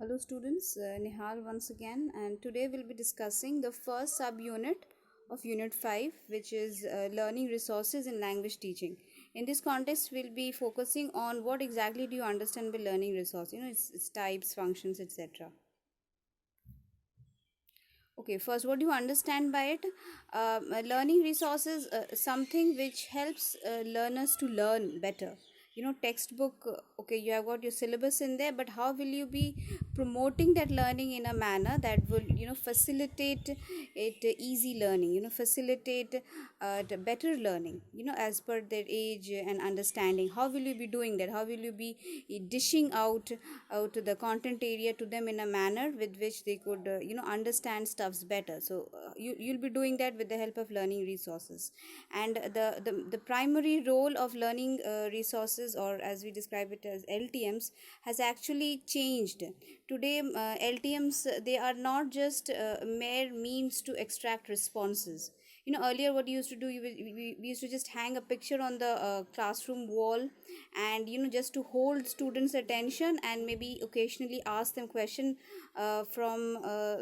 Hello students, Nihal once again, and today we'll be discussing the first subunit of Unit 5, which is learning resources in language teaching. In this context, we'll be focusing on what exactly do you understand by learning resource, its types, functions, etc. Okay, first, what do you understand by it? Learning resources, something which helps learners to learn better. Textbook, okay, you have got your syllabus in there, but how will you be promoting that learning in a manner that will, facilitate it easy learning, facilitate the better learning, as per their age and understanding. How will you be doing that? How will you be dishing out the content area to them in a manner with which they could understand stuffs better? So you'll be doing that with the help of learning resources. And the primary role of learning resources, or as we describe it as LTMs, has actually changed. Today LTMs, they are not just mere means to extract responses. Earlier what you used to do, we used to just hang a picture on the classroom wall, and just to hold students attention and maybe occasionally ask them question from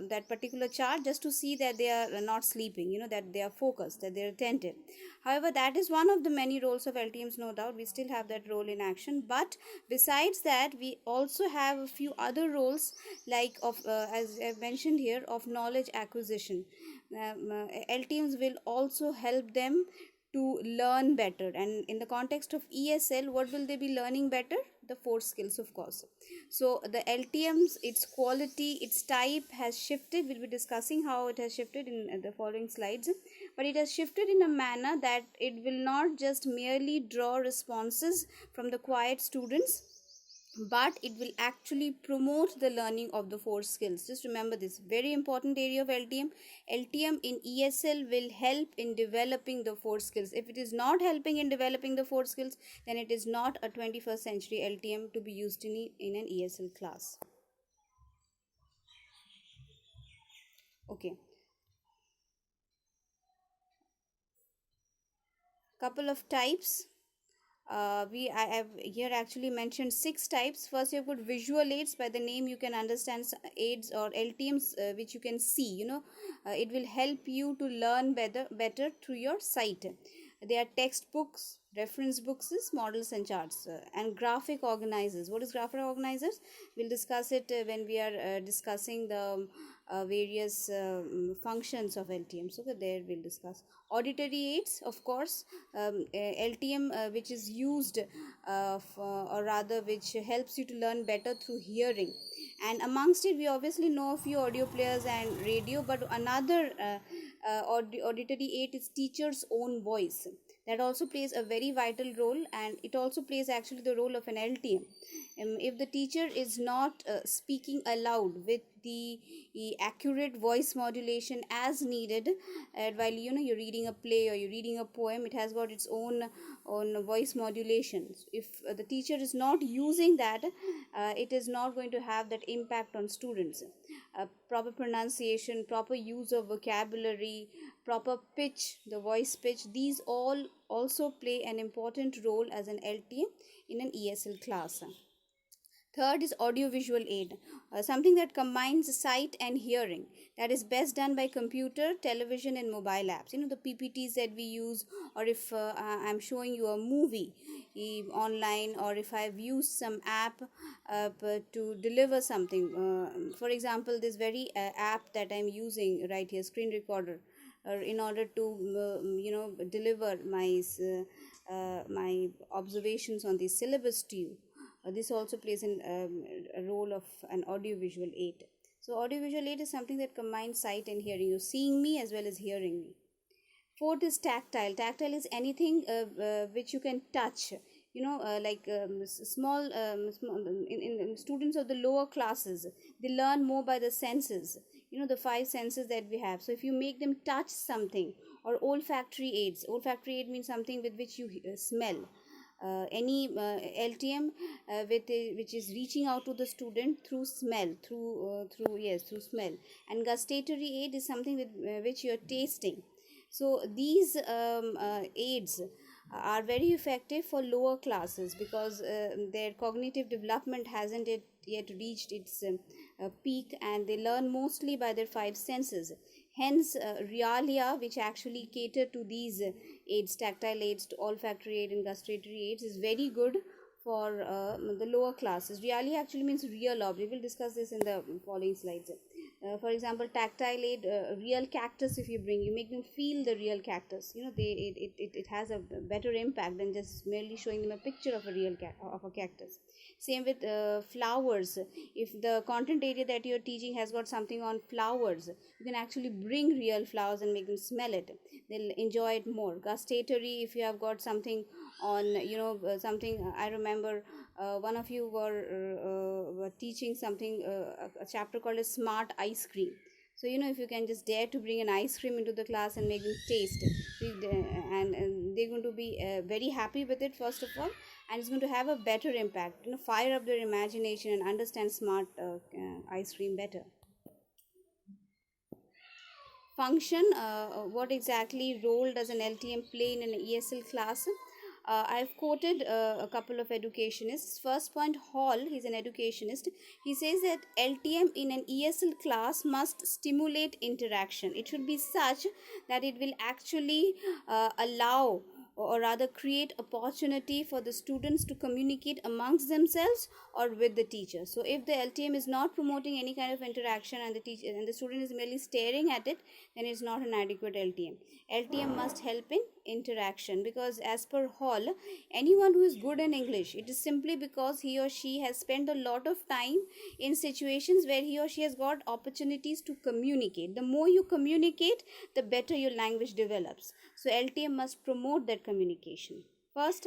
that particular chart, just to see that they are not sleeping, that they are focused, that they are attentive. However, that is one of the many roles of LTMs, no doubt. We still have that role in action, but besides that, we also have a few other roles, like of as I've mentioned here, of knowledge acquisition. LTMs will also help them to learn better. And in the context of ESL, what will they be learning better? The four skills, of course. So the LTMs, its quality, its type has shifted. We'll be discussing how it has shifted in the following slides. But it has shifted in a manner that it will not just merely draw responses from the quiet students, but it will actually promote the learning of the four skills. Just remember this very important area of LTM. LTM in ESL will help in developing the four skills. If it is not helping in developing the four skills, then it is not a 21st century LTM to be used in an ESL class. Okay, couple of types. I have here actually mentioned six types. First, you've got visual aids. By the name, you can understand aids or LTMs, which you can see. It will help you to learn better through your sight. They are textbooks, reference books, models and charts, and graphic organizers. What is graphic organizers? We'll discuss it when we are discussing the various functions of LTM. So there we'll discuss auditory aids, of course. LTM, which is used or rather which helps you to learn better through hearing. And amongst it, we obviously know a few audio players and radio, but another auditory aid is teacher's own voice. That also plays a very vital role, and it also plays actually the role of an LTM. If the teacher is not speaking aloud with the accurate voice modulation as needed, while you're reading a play or you're reading a poem, it has got its own voice modulation. If the teacher is not using that, it is not going to have that impact on students. Proper pronunciation, proper use of vocabulary, proper pitch, the voice pitch, these all also play an important role as an LTM in an ESL class. Third is audiovisual aid, something that combines sight and hearing. That is best done by computer, television, and mobile apps. The PPTs that we use, or if I'm showing you a movie online, or if I've used some app to deliver something. For example, this very app that I'm using right here, screen recorder, in order to deliver my observations on the syllabus to you. This also plays a role of an audiovisual aid. So audiovisual aid is something that combines sight and hearing. You're seeing me as well as hearing me. Fourth is tactile. Tactile is anything which you can touch. Like in students of the lower classes, they learn more by the senses. The five senses that we have. So if you make them touch something, or olfactory aids. Olfactory aid means something with which you smell. Any LTM which is reaching out to the student through smell, through smell. And gustatory aid is something with which you are tasting. So these aids are very effective for lower classes, because their cognitive development hasn't yet reached its peak, and they learn mostly by their five senses. Hence, realia, which actually cater to these aids, tactile aids, olfactory aid, and gustatory aids, is very good for the lower classes. Realia actually means real object. We'll discuss this in the following slides. For example, tactile aid, real cactus, if you bring, you make them feel the real cactus. It has a better impact than just merely showing them a picture of a real of a cactus. Same with flowers. If the content area that you're teaching has got something on flowers, you can actually bring real flowers and make them smell it. They'll enjoy it more. Gustatory, if you have got something on, something, I remember one of you were teaching something, a chapter called as smart ice cream. So if you can just dare to bring an ice cream into the class and make them taste, and they're going to be very happy with it, first of all, and it's going to have a better impact, fire up their imagination and understand smart ice cream better. Function, what exactly role does an LTM play in an ESL class? I've quoted a couple of educationists. First point, Hall, he's an educationist. He says that LTM in an ESL class must stimulate interaction. It should be such that it will actually allow, or rather create opportunity for the students to communicate amongst themselves or with the teacher. So if the LTM is not promoting any kind of interaction, and the teacher and the student is merely staring at it, then it's not an adequate LTM. LTM must help in interaction, because as per Hall, anyone who is good in English, it is simply because he or she has spent a lot of time in situations where he or she has got opportunities to communicate. The more you communicate, the better your language develops. So LTM must promote that communication first.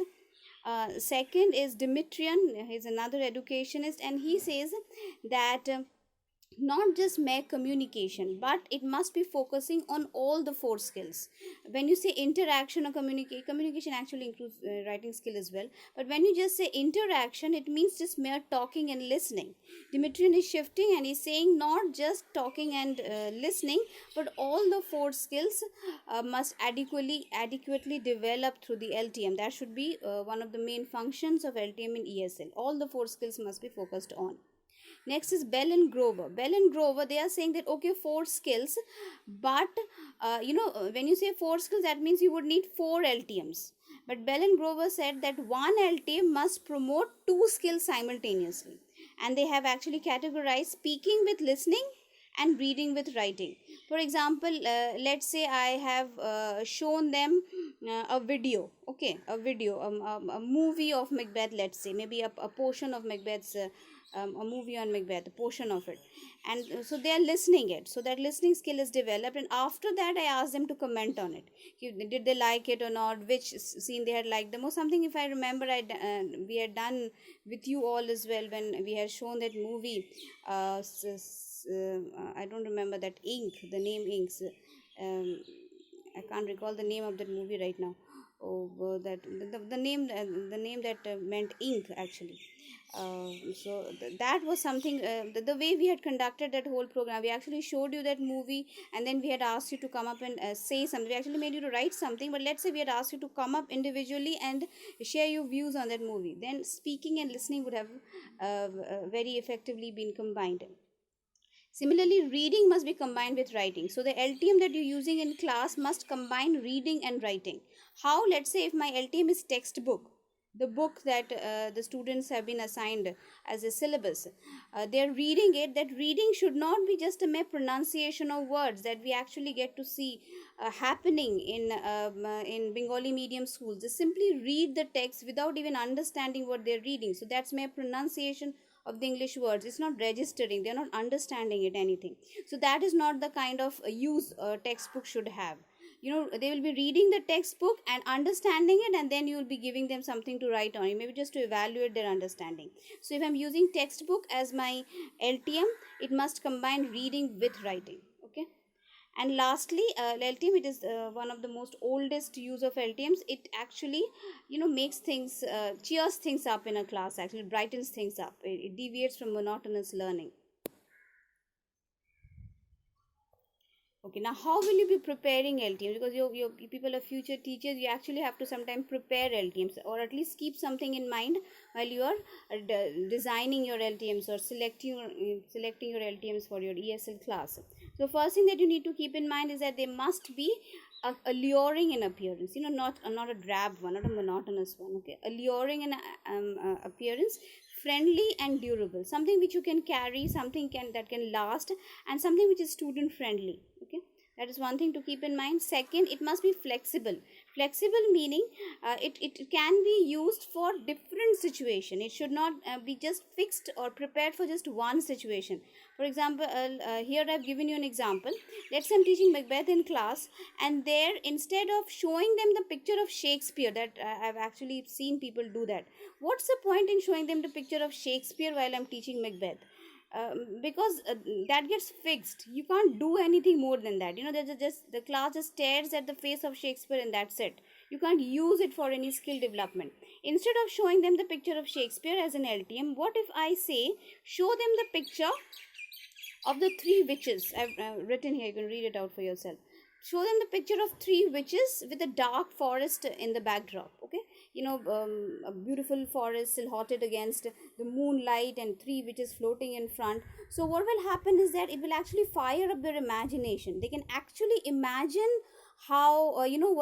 Second is Dimitrian. He's another educationist, and he says that not just mere communication, but it must be focusing on all the four skills. When you say interaction or communication actually includes writing skill as well, but when you just say interaction, it means just mere talking and listening. Dimitrian is shifting, and he's saying not just talking and listening, but all the four skills must adequately develop through the LTM. That should be one of the main functions of LTM in ESL. All the four skills must be focused on. Next is Bell and Grover. Bell and Grover, they are saying that okay, four skills, but when you say four skills, that means you would need four LTMs. But Bell and Grover said that one LTM must promote two skills simultaneously, and they have actually categorized speaking with listening and reading with writing. For example, let's say I have shown them a video, okay, a movie of Macbeth, let's say, maybe a portion of Macbeth's a movie on Macbeth, a portion of it, and so they are listening it. So that listening skill is developed, and after that I ask them to comment on it. Did they like it or not? Which scene they had liked the most? Something, if I remember, we had done with you all as well when we had shown that movie. I don't remember that Ink, the name Inks. I can't recall the name of that movie right now. Oh, that the name that meant ink actually. That was something, the way we had conducted that whole program. We actually showed you that movie, and then we had asked you to come up and say something. We actually made you to write something, but let's say we had asked you to come up individually and share your views on that movie. Then speaking and listening would have very effectively been combined. Similarly, reading must be combined with writing. So the LTM that you're using in class must combine reading and writing. How? Let's say if my LTM is textbook, the book that the students have been assigned as a syllabus, they're reading it. That reading should not be just a mere pronunciation of words that we actually get to see happening in Bengali medium schools. They simply read the text without even understanding what they're reading. So that's mere pronunciation of the English words. It's not registering, they're not understanding it anything. So that is not the kind of use a textbook should have. They will be reading the textbook and understanding it, and then you will be giving them something to write on it, maybe just to evaluate their understanding. So if I'm using textbook as my LTM, it must combine reading with writing. Okay. And lastly, LTM, it is one of the most oldest use of LTMs. It actually makes things, cheers things up in a class, actually brightens things up. It deviates from monotonous learning. Okay, now how will you be preparing LTMs? Because you people are future teachers, you actually have to sometimes prepare LTMs, or at least keep something in mind while you are designing your LTMs, or selecting your LTMs for your ESL class. So first thing that you need to keep in mind is that they must be alluring in appearance. Not a drab one, not a monotonous one. Okay, alluring in appearance, friendly and durable, something which you can carry, something that can last, and something which is student friendly. Okay, that is one thing to keep in mind. Second, it must be flexible. Flexible meaning it can be used for different situation. It should not be just fixed or prepared for just one situation. For example, here I've given you an example. Let's say I'm teaching Macbeth in class, and there, instead of showing them the picture of Shakespeare, that I've actually seen people do that. What's the point in showing them the picture of Shakespeare while I'm teaching Macbeth? Because that gets fixed. You can't do anything more than that. There's just the class just stares at the face of Shakespeare, and that's it. You can't use it for any skill development. Instead of showing them the picture of Shakespeare as an LTM, what if I say, show them the picture of the three witches? I've written here, you can read it out for yourself. Show them the picture of three witches with a dark forest in the backdrop. Okay, a beautiful forest silhouetted against the moonlight, and three witches floating in front. So what will happen is that it will actually fire up their imagination. They can actually imagine how,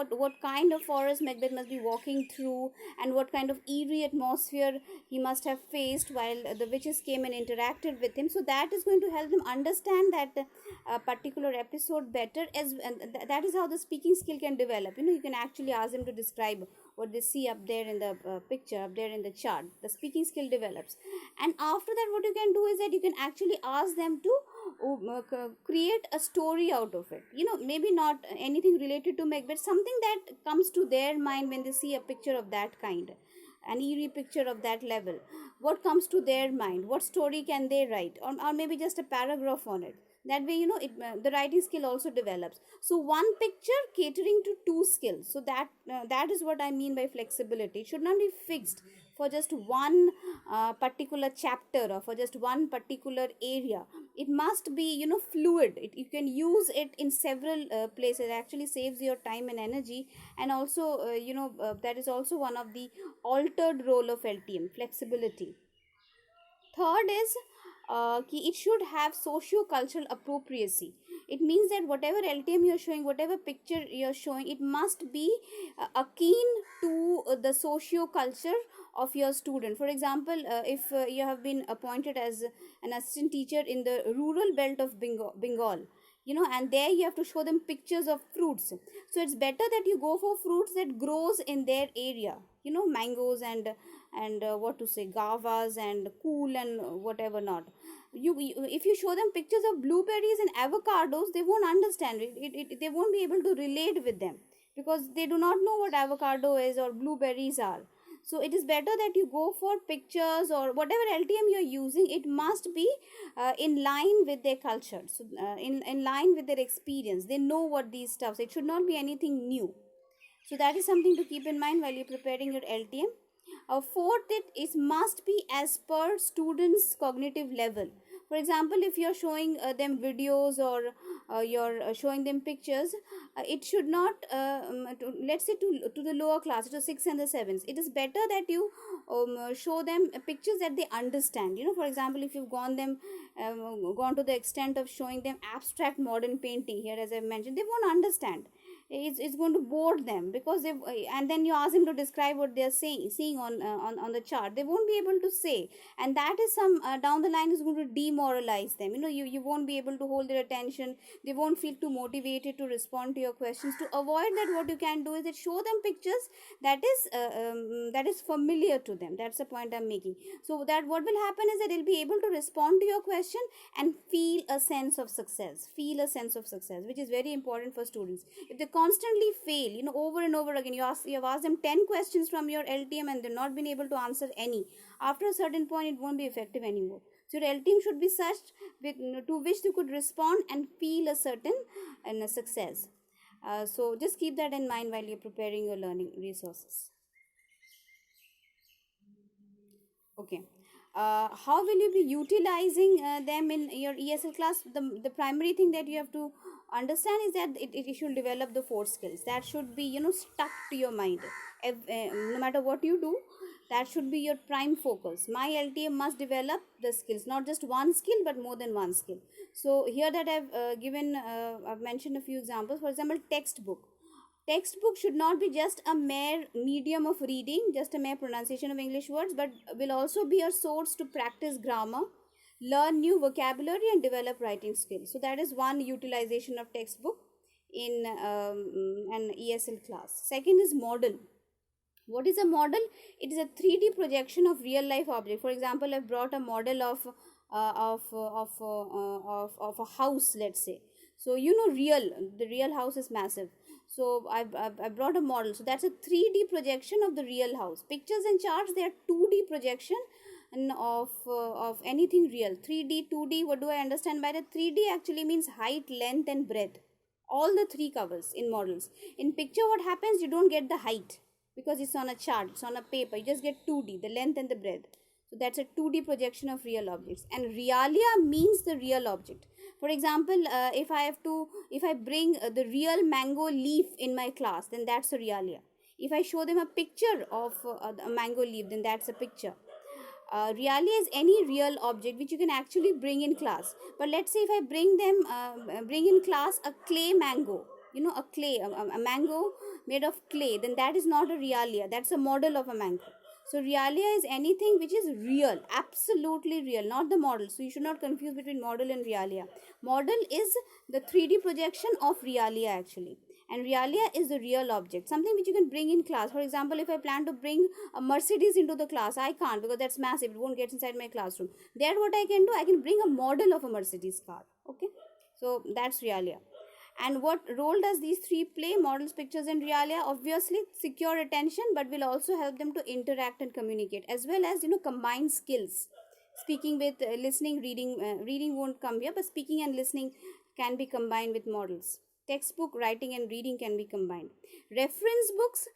what kind of forest Macbeth must be walking through, and what kind of eerie atmosphere he must have faced while the witches came and interacted with him. So that is going to help them understand that particular episode better, and that is how the speaking skill can develop. You can actually ask them to describe what they see up there in the picture, up there in the chart. The speaking skill develops, and after that, what you can do is that you can actually ask them to create a story out of it. Maybe not anything related to Macbeth, something that comes to their mind when they see a picture of that kind, an eerie picture of that level. What comes to their mind? What story can they write? Or maybe just a paragraph on it. That way, the writing skill also develops. So one picture catering to two skills. So that is what I mean by flexibility. It should not be fixed for just one particular chapter, or for just one particular area. It must be, fluid. You can use it in several places. It actually saves your time and energy. And also, that is also one of the altered role of LTM, flexibility. Third is it should have socio-cultural appropriacy. It means that whatever LTM you're showing, whatever picture you're showing, it must be akin to the socio-culture of your student. For example, if you have been appointed as an assistant teacher in the rural belt of Bengal, and there you have to show them pictures of fruits. So it's better that you go for fruits that grows in their area, mangoes, and what to say, gavas and cool and whatever not. If you show them pictures of blueberries and avocados, they won't understand it. They won't be able to relate with them, because they do not know what avocado is or blueberries are. So it is better that you go for pictures, or whatever LTM you're using, it must be in line with their culture. So in line with their experience, they know what these stuffs. It should not be anything new. So that is something to keep in mind while you're preparing your LTM. Fourth, it is must be as per students cognitive level. For example, if you're showing them videos, or you're showing them pictures, it should not let's say to the lower class, to 6 and the 7s, it is better that you show them pictures that they understand. For example, if you've gone to the extent of showing them abstract modern painting, here as I mentioned, they won't understand. It's going to bore them, because they, and then you ask them to describe what they're seeing on the chart, they won't be able to say. And that is some down the line is going to demoralize them. You won't be able to hold their attention. They won't feel too motivated to respond to your questions. To avoid that, what you can do is that show them pictures that is familiar to them. That's the point I'm making. So that what will happen is that they'll be able to respond to your question and feel a sense of success, which is very important for students. If they constantly fail, over and over again, you have asked them 10 questions from your LTM, and they've not been able to answer any, after a certain point it won't be effective anymore. So your LTM should be such to which you could respond and feel a certain success. So just keep that in mind while you're preparing your learning resources. Okay. how will you be utilizing them in your ESL class? The primary thing that you have to understand is that it should develop the four skills that should be, stuck to your mind. No matter what you do, that should be your prime focus. My LTA must develop the skills, not just one skill but more than one skill. So here that I've mentioned a few examples. For example, textbook should not be just a mere medium of reading, just a mere pronunciation of English words, but will also be a source to practice grammar, learn new vocabulary, and develop writing skills. So that is one utilization of textbook in an ESL class. Second is model. What is a model? It is a 3D projection of real life object. For example, I've brought a model of a house, let's say. So the real house is massive. So I brought a model. So that's a 3D projection of the real house. Pictures and charts, they are 2D projection of anything real. 3D, 2D. What do I understand by that? 3D actually means height, length, and breadth. All the three covers in models. In picture, what happens? You don't get the height because it's on a chart, it's on a paper. You just get 2D, the length and the breadth. So that's a 2D projection of real objects. And realia means the real object. For example, if I bring the real mango leaf in my class, then that's a realia. If I show them a picture of a mango leaf, then that's a picture. Realia is any real object which you can actually bring in class. But let's say if I bring in class a clay mango, a mango made of clay, then that is not a realia, that's a model of a mango. So realia is anything which is real, absolutely real, not the model. So you should not confuse between model and realia. Model is the 3D projection of realia actually, and realia is the real object, something which you can bring in class. For example, if I plan to bring a Mercedes into the class, I can't because that's massive, it won't get inside my classroom. There what I can do, I can bring a model of a Mercedes car. Okay, so that's realia. And what role does these three play, models, pictures, and realia? Obviously secure attention, but will also help them to interact and communicate, as well as combine skills. Speaking with listening, reading won't come here, but speaking and listening can be combined with models. Textbook, writing, and reading can be combined. Reference books,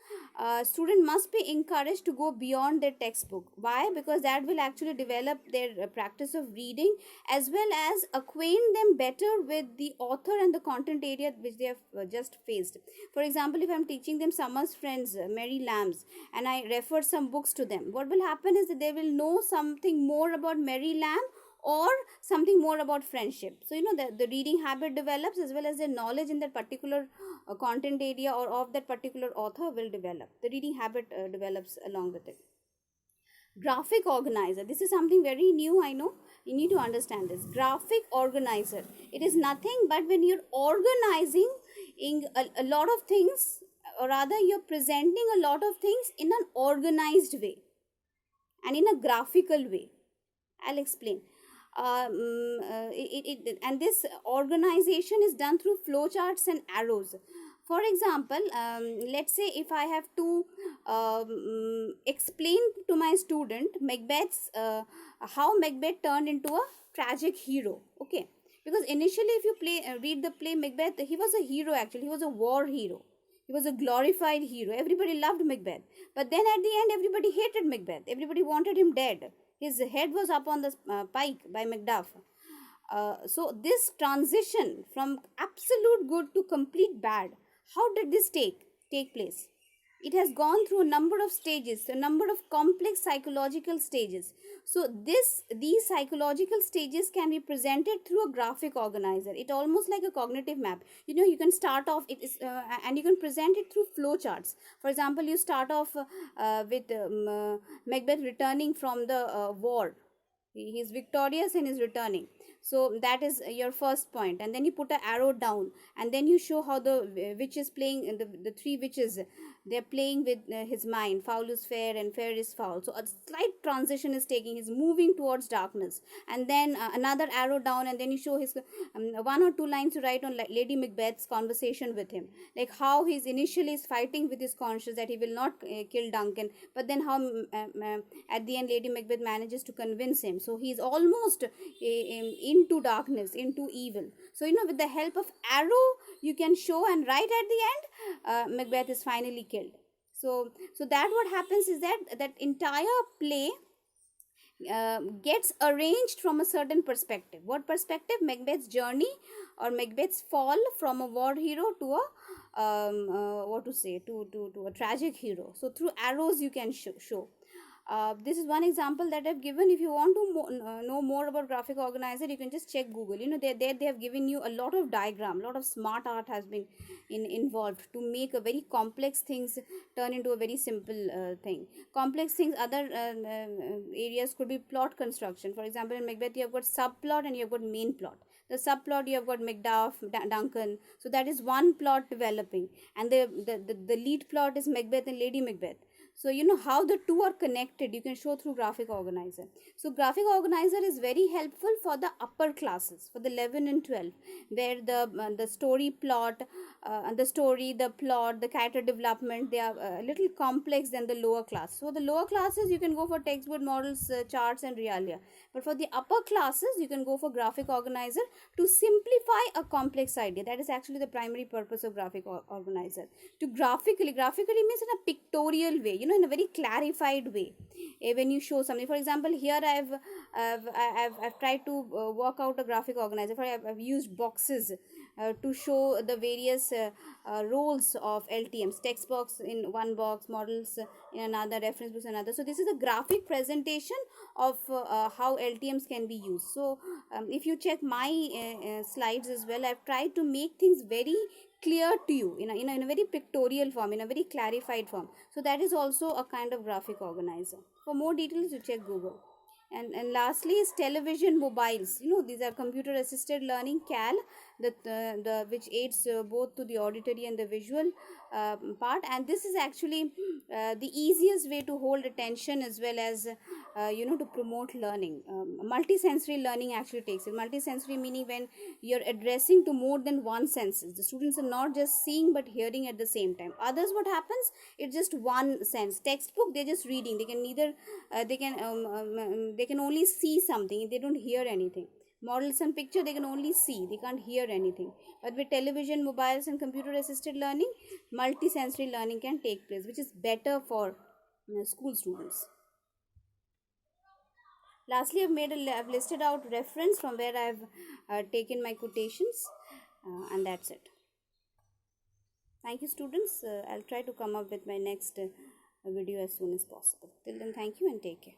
student must be encouraged to go beyond their textbook. Why? Because that will actually develop their practice of reading, as well as acquaint them better with the author and the content area which they have just faced. For example, if I'm teaching them Summer's Friends, Mary Lamb's, and I refer some books to them, what will happen is that they will know something more about Mary Lamb or something more about friendship. So the reading habit develops, as well as their knowledge in that particular content area or of that particular author will develop. The reading habit develops along with it. Graphic organizer, this is something very new, I know. You need to understand this. Graphic organizer, it is nothing but when you're organizing in a lot of things, or rather you're presenting a lot of things in an organized way and in a graphical way. I'll explain. And this organization is done through flowcharts and arrows. For example, let's say if I have to explain to my student Macbeth's how Macbeth turned into a tragic hero. Okay, because initially if you read the play Macbeth, he was a hero actually. He was a war hero. He was a glorified hero. Everybody loved Macbeth. But then at the end, everybody hated Macbeth. Everybody wanted him dead. His head was up on the pike by Macduff. So this transition from absolute good to complete bad, how did this take place? It has gone through a number of stages, a number of complex psychological stages. So these psychological stages can be presented through a graphic organizer. It almost like a cognitive map. You can start off and you can present it through flowcharts. For example, you start off with Macbeth returning from the war. He is victorious and is returning. So that is your first point, and then you put an arrow down, and then you show how the witches playing, the three witches, they're playing with his mind. Foul is fair and fair is foul. So a slight transition is taking. He's moving towards darkness, and then another arrow down, and then you show his one or two lines to write on Lady Macbeth's conversation with him, like how he's initially is fighting with his conscience that he will not kill Duncan, but then how at the end Lady Macbeth manages to convince him. So he's almost into darkness, into evil. So with the help of arrow you can show, and right at the end Macbeth is finally killed. So that what happens is that entire play gets arranged from a certain perspective. What perspective? Macbeth's journey or Macbeth's fall from a war hero to a what to say, to a tragic hero. So through arrows you can show. This is one example that I've given. If you want to know more about graphic organizer, you can just check Google. You know, they have given you a lot of diagram, a lot of smart art has been involved to make a very complex things turn into a very simple thing. Complex things, other areas could be plot construction. For example, in Macbeth you have got subplot and you have got main plot. The subplot you have got Macduff, Duncan, so that is one plot developing, and the lead plot is Macbeth and Lady Macbeth. So you know how the two are connected, you can show through graphic organizer. So graphic organizer is very helpful for the upper classes, for the 11 and 12, where the story plot, the story, the plot, the character development, they are a little complex than the lower class. So the lower classes you can go for textbook models, charts and realia, but for the upper classes you can go for graphic organizer to simplify a complex idea. That is actually the primary purpose of graphic organizer, to graphically means in a pictorial way, you know, in a very clarified way. When you show something, for example, here I've tried to work out a graphic organizer. I've used boxes to show the various roles of LTMs, text box in one box, models in another, reference books another. So this is a graphic presentation of how LTMs can be used. So if you check my slides as well, I've tried to make things very clear to you in a very pictorial form, in a very clarified form. So that is also a kind of graphic organizer. For more details, you check Google. And lastly is television mobiles. You know, these are computer assisted learning, CAL, the which aids both to the auditory and the visual part. And this is actually the easiest way to hold attention, as well as to promote learning. Multisensory learning actually takes it. Multisensory meaning when you're addressing to more than one senses. The students are not just seeing but hearing at the same time. Others, what happens, it's just one sense. Textbook, they're just reading. They can neither they can only see something, they don't hear anything. Models and picture, they can only see, they can't hear anything. But with television, mobiles and computer assisted learning, multisensory learning can take place, which is better for school students. Lastly, I've listed out reference from where I've taken my quotations, and that's it. Thank you, students. I'll try to come up with my next video as soon as possible. Till then, thank you and take care.